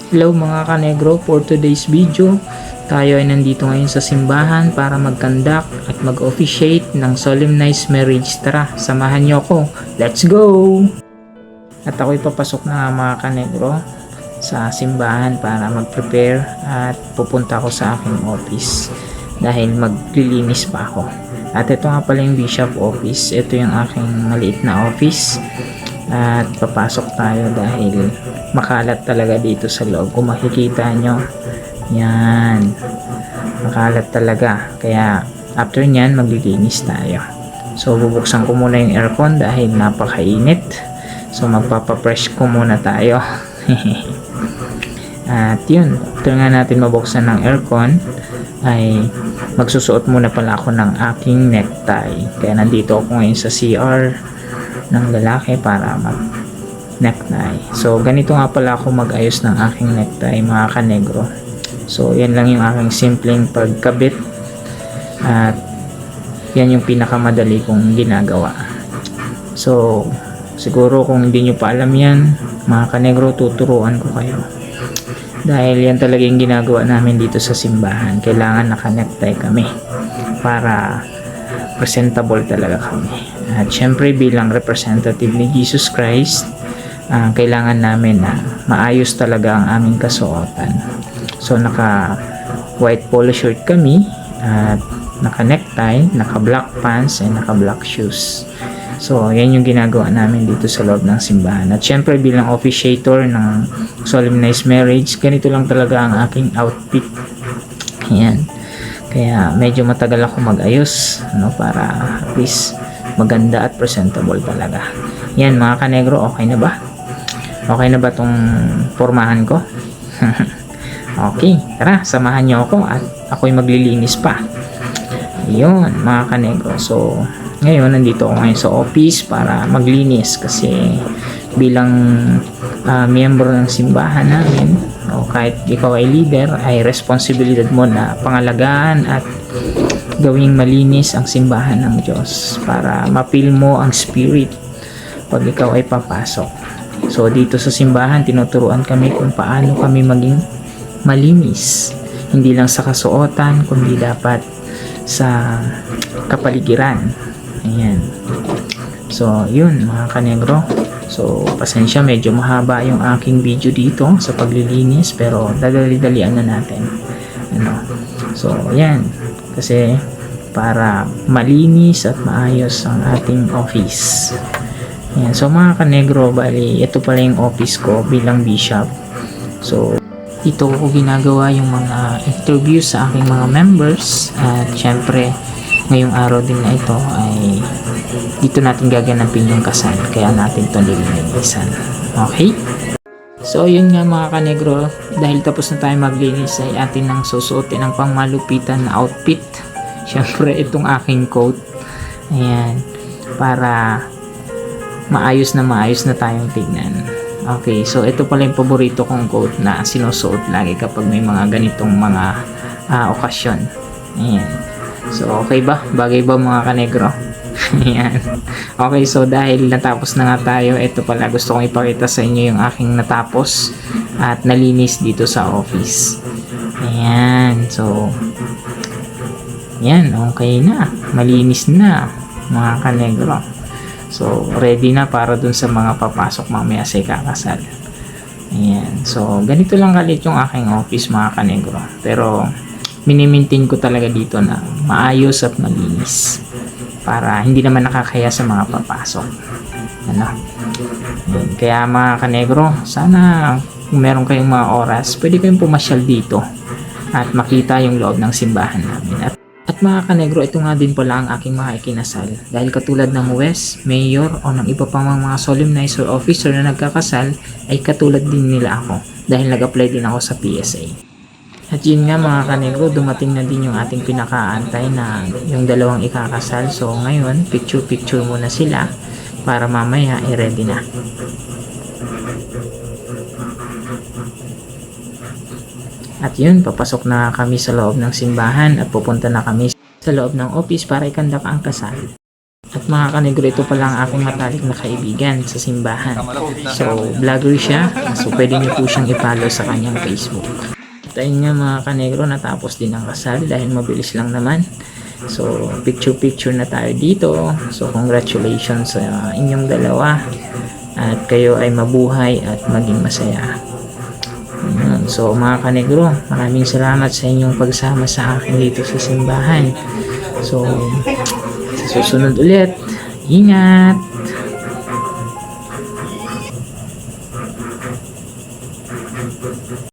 Hello mga kanegro, for today's video, tayo ay nandito ngayon sa simbahan para mag-conduct at mag-officiate ng solemnized marriage. Tara, samahan niyo ako. Let's go! At ako'y papasok na mga kanegro sa simbahan para mag-prepare at pupunta ako sa aking office dahil maglilinis pa ako. At ito nga pala yung bishop office. Ito yung aking maliit na office. At papasok tayo dahil makalat talaga dito sa loob. Kung makikita nyo, yan, makalat talaga. Kaya after nyan, maglilinis tayo. So bubuksan ko muna yung aircon dahil napakainit. So magpapapress ko muna tayo. At yun, after nga natin mabuksan ng aircon, ay magsusuot muna pala ako ng aking necktie. Kaya nandito ako ngayon sa CR ng lalaki para mag necktie. So ganito nga pala ako mag-ayos ng aking necktie mga kanegro. So yan lang yung aking simpleng pagkabit at yan yung pinakamadali kong ginagawa. So siguro kung hindi nyo pa alam yan mga kanegro, tuturuan ko kayo dahil yan talaga yung ginagawa namin dito sa simbahan. Kailangan naka-necktie kami para presentable talaga kami. At syempre bilang representative ni Jesus Christ, kailangan namin na maayos talaga ang aming kasuotan. So naka white polo shirt kami at naka necktie, naka black pants and naka black shoes. So yan yung ginagawa namin dito sa loob ng simbahan. At syempre bilang officiator ng solemnized marriage, ganito lang talaga ang aking outfit. Ayan. Kaya medyo matagal ako mag-ayos para at least maganda at presentable talaga. Yan mga kanegro, okay na ba? Okay na ba tong formahan ko? Okay, tara, samahan niyo ako at ako'y maglilinis pa. Yun mga kanegro. So ngayon nandito ako ngayon sa office para maglinis kasi bilang miyembro ng simbahan namin, o kahit ikaw ay leader, ay responsibilidad mo na pangalagaan at gawing malinis ang simbahan ng Diyos para mapil mo ang spirit pag ikaw ay papasok. So dito sa simbahan tinuturuan kami kung paano kami maging malinis, hindi lang sa kasuotan kundi dapat sa kapaligiran. Ayan. So yun mga kanegro. So pasensya, medyo mahaba yung aking video dito sa paglilinis pero dadali-dalian na natin. So ayan, kasi para malinis at maayos ang ating office. Ayan. So mga kanegro, bali ito pala yung office ko bilang bishop. So dito ko ginagawa yung mga interview sa aking mga members at syempre ngayong araw din na ito ay dito natin gaganapin yung kasal, kaya natin ito nililinisan. Okay? So yun nga mga kanegro, dahil tapos na tayo maglinis ay atin nang susuotin ang pangmalupitan na outfit. Syempre itong aking coat, ayan, para maayos na tayong tignan. Okay, so ito pala yung paborito kong coat na sinusuot lagi kapag may mga ganitong mga okasyon. Ayan. So okay ba? Bagay ba mga kanegro? Ayan. Okay, so dahil natapos na nga tayo, ito pala gusto kong ipakita sa inyo yung aking natapos at nalinis dito sa office. Ayan. So ayan, okay na. Malinis na mga kanegro. So ready na para dun sa mga papasok mamaya sa ikakasal. Ayan. So ganito lang kalit yung aking office mga kanegro. Pero minimaintain ko talaga dito na maayos at malinis para hindi naman nakakaya sa mga papasok. Ayan. Kaya mga kanegro, sana kung meron kayong mga oras, pwede kayong pumasyal dito at makita yung loob ng simbahan namin. At mga kanegro, ito nga din pala ang aking mga ikinasal. Dahil katulad ng West, Mayor o ng iba pang mga solemnizer officer na nagkakasal, ay katulad din nila ako dahil nag-apply din ako sa PSA. At yun nga mga kanegro, dumating na din yung ating pinakaantay na yung dalawang ikakasal. So ngayon, picture muna sila para mamaya i-ready na. At yun, papasok na kami sa loob ng simbahan at pupunta na kami sa loob ng office para ikandak ang kasal. At mga kanegro, ito pala ang aking matalik na kaibigan sa simbahan. So, vlogger siya. So, pwede niyo po siyang i-follow sa kanyang Facebook. At ayun nga mga kanegro, natapos din ang kasal dahil mabilis lang naman. So, picture-picture na tayo dito. So, congratulations sa inyong dalawa. At kayo ay mabuhay at maging masaya. So mga kanegro, maraming salamat sa inyong pagsama sa akin dito sa simbahan. So, sa susunod ulit, ingat!